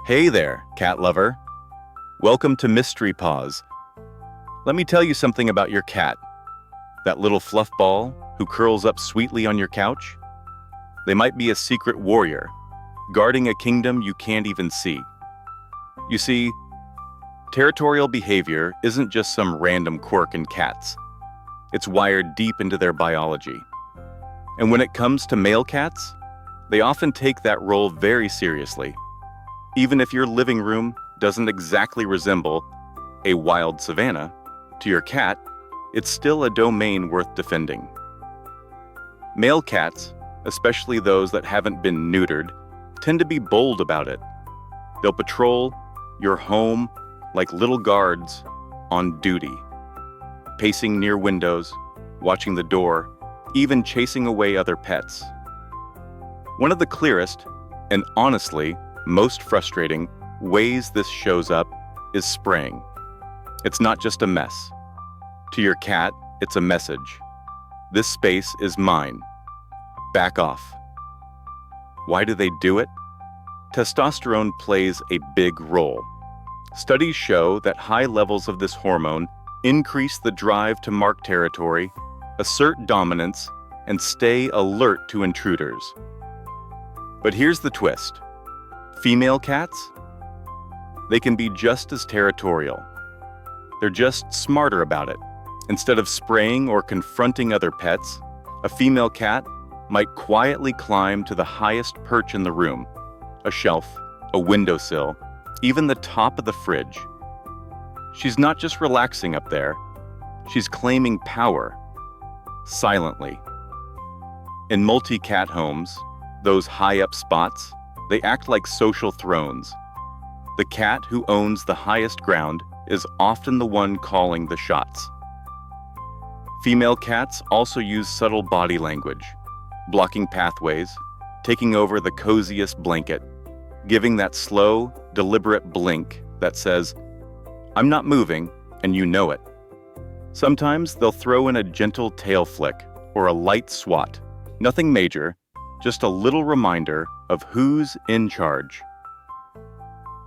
Hey there, cat lover. Welcome to Mystery Paws. Let me tell you something about your cat. That little fluff ball who curls up sweetly on your couch? They might be a secret warrior, guarding a kingdom you can't even see. You see, territorial behavior isn't just some random quirk in cats. It's wired deep into their biology. And when it comes to male cats, they often take that role very seriously. Even if your living room doesn't exactly resemble a wild savanna, to your cat, it's still a domain worth defending. Male cats, especially those that haven't been neutered, tend to be bold about it. They'll patrol your home like little guards on duty, pacing near windows, watching the door, even chasing away other pets. One of the clearest, and honestly, most frustrating ways this shows up is spraying. It's not just a mess. To your cat, it's a message. This space is mine. Back off. Why do they do it? Testosterone plays a big role. Studies show that high levels of this hormone increase the drive to mark territory, assert dominance, and stay alert to intruders. But here's the twist. Female cats? They can be just as territorial. They're just smarter about it. Instead of spraying or confronting other pets, a female cat might quietly climb to the highest perch in the room, a shelf, a windowsill, even the top of the fridge. She's not just relaxing up there, she's claiming power, silently. In multi-cat homes, those high-up spots, they act like social thrones. The cat who owns the highest ground is often the one calling the shots. Female cats also use subtle body language, blocking pathways, taking over the coziest blanket, giving that slow, deliberate blink that says, "I'm not moving, and you know it." Sometimes they'll throw in a gentle tail flick or a light swat, nothing major, just a little reminder of who's in charge.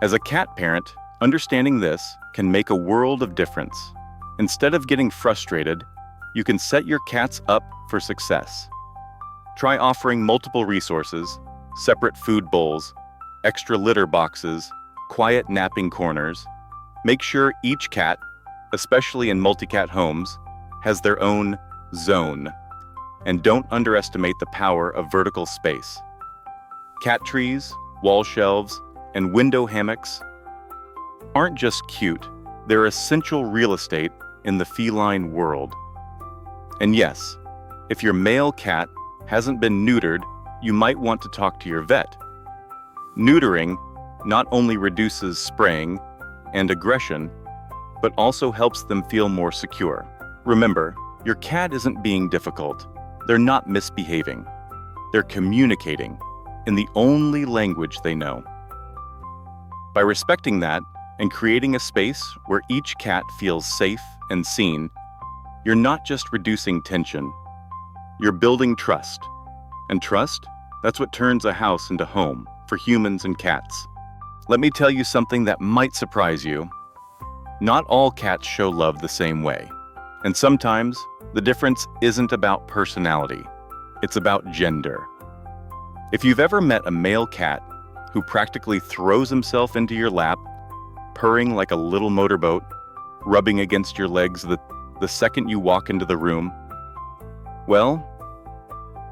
As a cat parent, understanding this can make a world of difference. Instead of getting frustrated, you can set your cats up for success. Try offering multiple resources, separate food bowls, extra litter boxes, quiet napping corners. Make sure each cat, especially in multi-cat homes, has their own zone. And don't underestimate the power of vertical space. Cat trees, wall shelves, and window hammocks aren't just cute, they're essential real estate in the feline world. And yes, if your male cat hasn't been neutered, you might want to talk to your vet. Neutering not only reduces spraying and aggression, but also helps them feel more secure. Remember, your cat isn't being difficult. They're not misbehaving. They're communicating in the only language they know. By respecting that and creating a space where each cat feels safe and seen, you're not just reducing tension, you're building trust. And trust, that's what turns a house into home for humans and cats. Let me tell you something that might surprise you. Not all cats show love the same way. And sometimes, the difference isn't about personality, it's about gender. If you've ever met a male cat who practically throws himself into your lap, purring like a little motorboat, rubbing against your legs the second you walk into the room, well,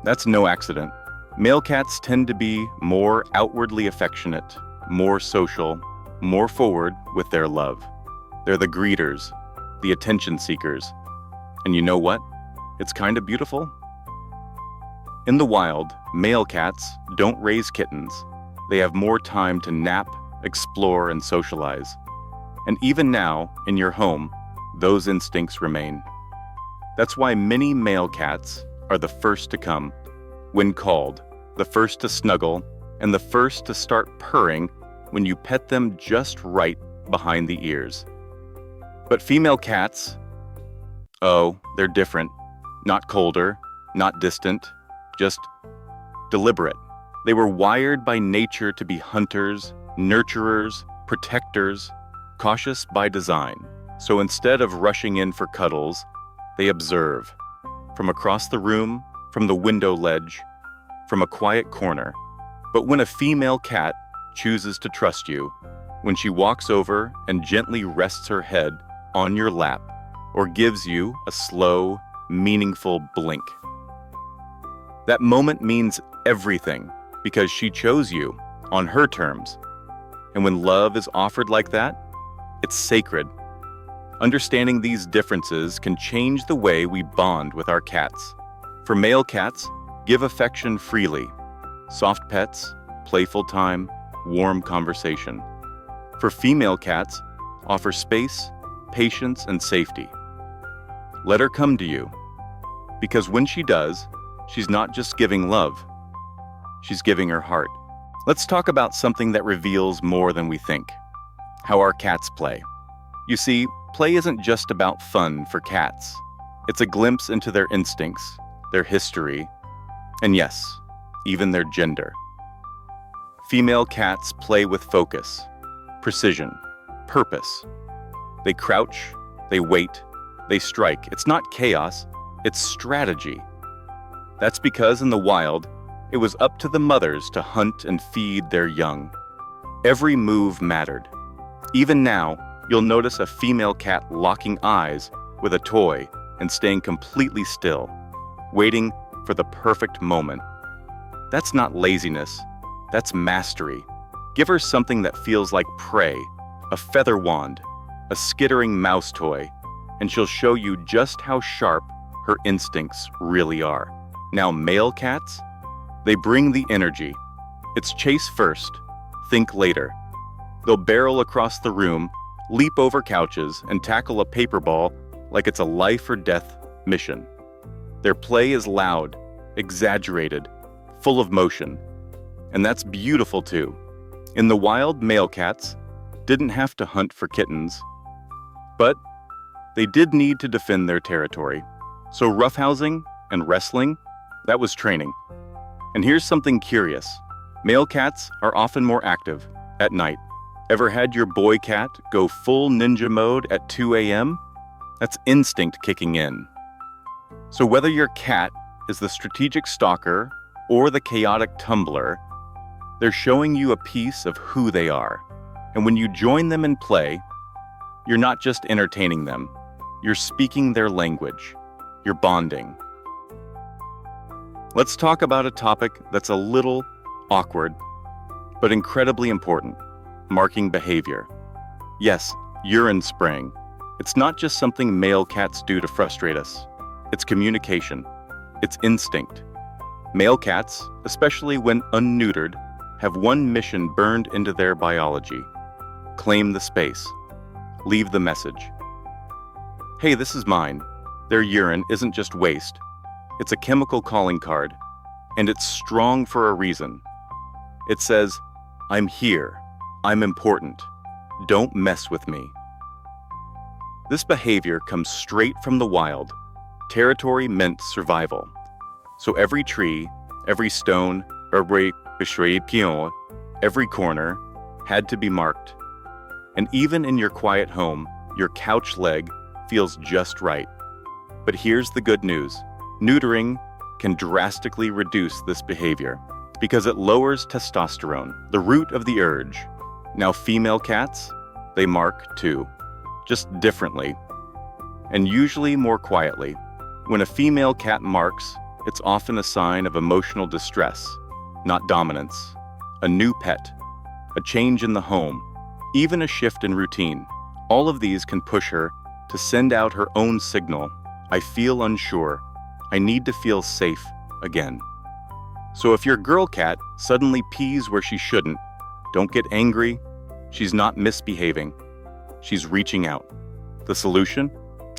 that's no accident. Male cats tend to be more outwardly affectionate, more social, more forward with their love. They're the greeters, the attention seekers. And you know what? It's kind of beautiful. In the wild, male cats don't raise kittens. They have more time to nap, explore, and socialize. And even now, in your home, those instincts remain. That's why many male cats are the first to come, when called, the first to snuggle, and the first to start purring when you pet them just right behind the ears. But female cats, oh, they're different. Not colder, not distant, just deliberate. They were wired by nature to be hunters, nurturers, protectors, cautious by design. So instead of rushing in for cuddles, they observe. From across the room, from the window ledge, from a quiet corner. But when a female cat chooses to trust you, when she walks over and gently rests her head on your lap, or gives you a slow, meaningful blink, that moment means everything because she chose you on her terms. And when love is offered like that, it's sacred. Understanding these differences can change the way we bond with our cats. For male cats, give affection freely. Soft pets, playful time, warm conversation. For female cats, offer space, patience, and safety. Let her come to you, because when she does, she's not just giving love, she's giving her heart. Let's talk about something that reveals more than we think: how our cats play. You see, play isn't just about fun for cats. It's a glimpse into their instincts, their history, and yes, even their gender. Female cats play with focus, precision, purpose. They crouch, they wait, they strike. It's not chaos, it's strategy. That's because in the wild, it was up to the mothers to hunt and feed their young. Every move mattered. Even now, you'll notice a female cat locking eyes with a toy and staying completely still, waiting for the perfect moment. That's not laziness, that's mastery. Give her something that feels like prey, a feather wand, a skittering mouse toy, and she'll show you just how sharp her instincts really are. Now, male cats, they bring the energy. It's chase first, think later. They'll barrel across the room, leap over couches, and tackle a paper ball like it's a life or death mission. Their play is loud, exaggerated, full of motion. And that's beautiful too. In the wild, male cats didn't have to hunt for kittens, but they did need to defend their territory. So roughhousing and wrestling, that was training. And here's something curious. Male cats are often more active at night. Ever had your boy cat go full ninja mode at 2 a.m.? That's instinct kicking in. So whether your cat is the strategic stalker or the chaotic tumbler, they're showing you a piece of who they are. And when you join them in play, you're not just entertaining them, you're speaking their language, you're bonding. Let's talk about a topic that's a little awkward, but incredibly important: marking behavior. Yes, urine spraying. It's not just something male cats do to frustrate us. It's communication. It's instinct. Male cats, especially when unneutered, have one mission burned into their biology: claim the space, leave the message. Hey, this is mine. Their urine isn't just waste. It's a chemical calling card, and it's strong for a reason. It says, I'm here, I'm important, don't mess with me. This behavior comes straight from the wild. Territory meant survival. So every tree, every stone, every corner had to be marked. And even in your quiet home, your couch leg feels just right. But here's the good news. Neutering can drastically reduce this behavior because it lowers testosterone, the root of the urge. Now, female cats, they mark too, just differently, and usually more quietly. When a female cat marks, it's often a sign of emotional distress, not dominance, a new pet, a change in the home, even a shift in routine. All of these can push her to send out her own signal: I feel unsure, I need to feel safe again. So if your girl cat suddenly pees where she shouldn't, don't get angry. She's not misbehaving. She's reaching out. The solution?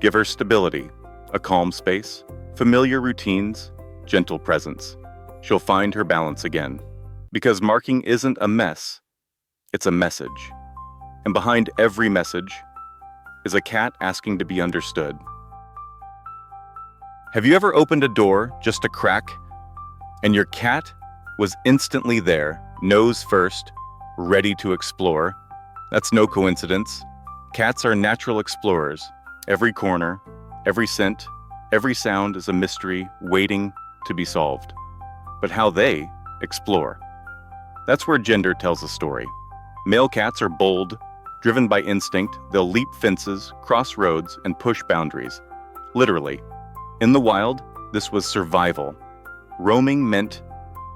Give her stability, a calm space, familiar routines, gentle presence. She'll find her balance again. Because marking isn't a mess, it's a message. And behind every message is a cat asking to be understood. Have you ever opened a door just a crack, and your cat was instantly there, nose first, ready to explore. That's no coincidence. Cats are natural explorers. Every corner, every scent, every sound is a mystery waiting to be solved. But how they explore. That's where gender tells a story. Male cats are bold, driven by instinct. They'll leap fences, cross roads, and push boundaries. Literally. In the wild, this was survival. Roaming meant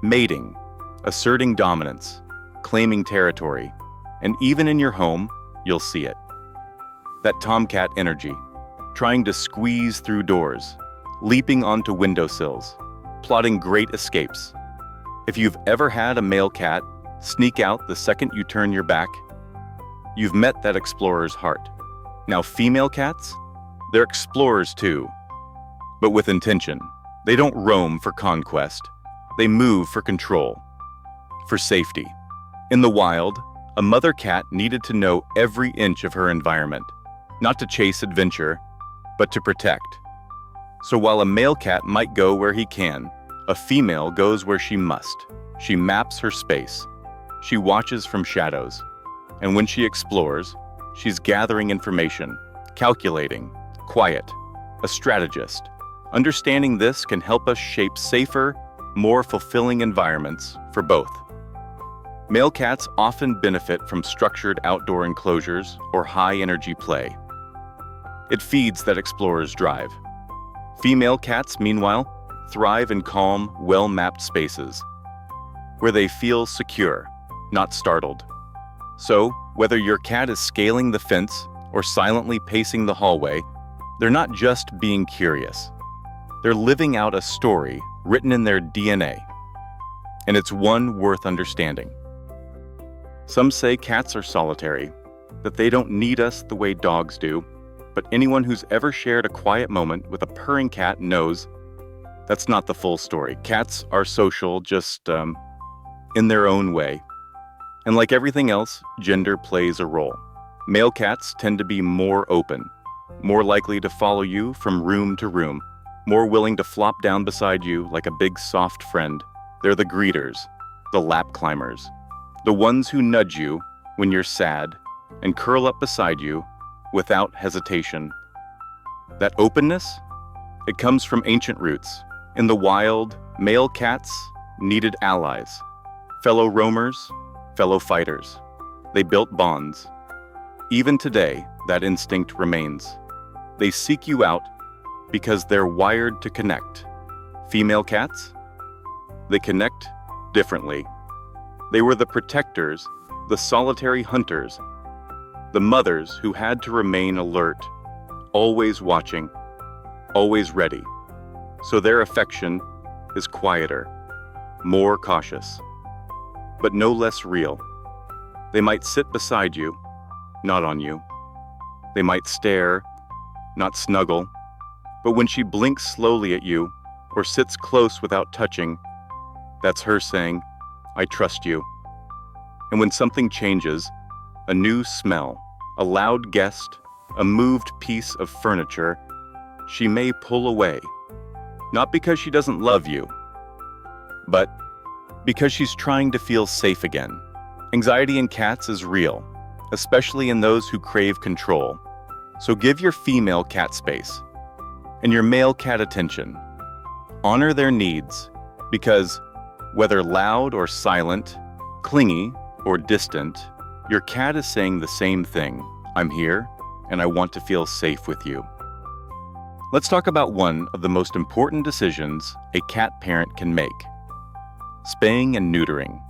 mating, asserting dominance, claiming territory. And even in your home, you'll see it. That tomcat energy, trying to squeeze through doors, leaping onto windowsills, plotting great escapes. If you've ever had a male cat sneak out the second you turn your back, you've met that explorer's heart. Now, female cats, they're explorers too, but with intention. They don't roam for conquest. They move for control, for safety. In the wild, a mother cat needed to know every inch of her environment, not to chase adventure, but to protect. So while a male cat might go where he can, a female goes where she must. She maps her space. She watches from shadows. And when she explores, she's gathering information, calculating, quiet, a strategist. Understanding this can help us shape safer, more fulfilling environments for both. Male cats often benefit from structured outdoor enclosures or high-energy play. It feeds that explorer's drive. Female cats, meanwhile, thrive in calm, well-mapped spaces, where they feel secure, not startled. So, whether your cat is scaling the fence or silently pacing the hallway, they're not just being curious. They're living out a story written in their DNA, and it's one worth understanding. Some say cats are solitary, that they don't need us the way dogs do, but anyone who's ever shared a quiet moment with a purring cat knows that's not the full story. Cats are social, just in their own way. And like everything else, gender plays a role. Male cats tend to be more open, more likely to follow you from room to room, more willing to flop down beside you like a big soft friend. They're the greeters, the lap climbers, the ones who nudge you when you're sad and curl up beside you without hesitation. That openness, it comes from ancient roots. In the wild, male cats needed allies, fellow roamers, fellow fighters. They built bonds. Even today, that instinct remains. They seek you out because they're wired to connect. Female cats? They connect differently. They were the protectors, the solitary hunters, the mothers who had to remain alert, always watching, always ready. So their affection is quieter, more cautious, but no less real. They might sit beside you, not on you. They might stare, not snuggle. But when she blinks slowly at you or sits close without touching, that's her saying, I trust you. And when something changes, a new smell, a loud guest, a moved piece of furniture, she may pull away. Not because she doesn't love you, but because she's trying to feel safe again. Anxiety in cats is real, especially in those who crave control. So give your female cat space and your male cat attention. Honor their needs, because whether loud or silent, clingy or distant, your cat is saying the same thing. I'm here, and I want to feel safe with you. Let's talk about one of the most important decisions a cat parent can make: spaying and neutering.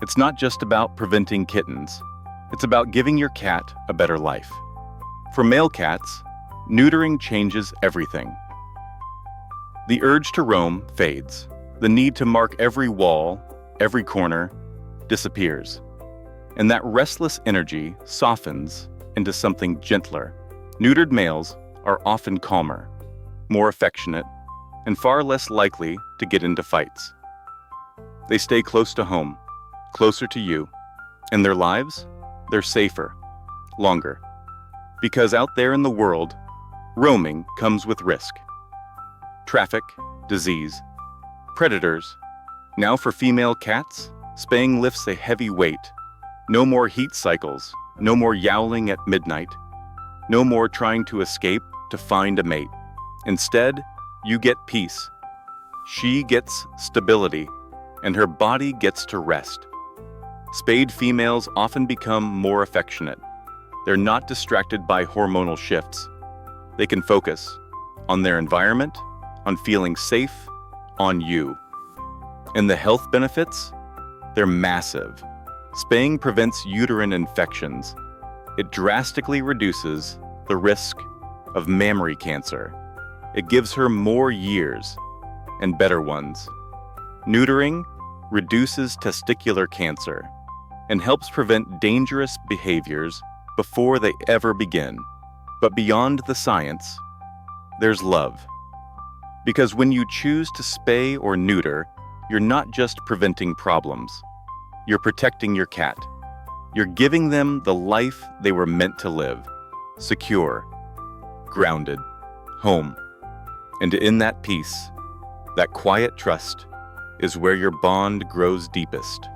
It's not just about preventing kittens. It's about giving your cat a better life. For male cats, neutering changes everything. The urge to roam fades. The need to mark every wall, every corner, disappears. And that restless energy softens into something gentler. Neutered males are often calmer, more affectionate, and far less likely to get into fights. They stay close to home, closer to you, and their lives, they're safer, longer. Because out there in the world, roaming comes with risk. Traffic, disease, predators. Now for female cats, spaying lifts a heavy weight. No more heat cycles, no more yowling at midnight, no more trying to escape to find a mate. Instead, you get peace. She gets stability, and her body gets to rest. Spayed females often become more affectionate. They're not distracted by hormonal shifts. They can focus on their environment, on feeling safe, on you. And the health benefits? They're massive. Spaying prevents uterine infections. It drastically reduces the risk of mammary cancer. It gives her more years and better ones. Neutering reduces testicular cancer and helps prevent dangerous behaviors before they ever begin. But beyond the science, there's love. Because when you choose to spay or neuter, you're not just preventing problems. You're protecting your cat. You're giving them the life they were meant to live. Secure, grounded, home. And in that peace, that quiet trust, is where your bond grows deepest.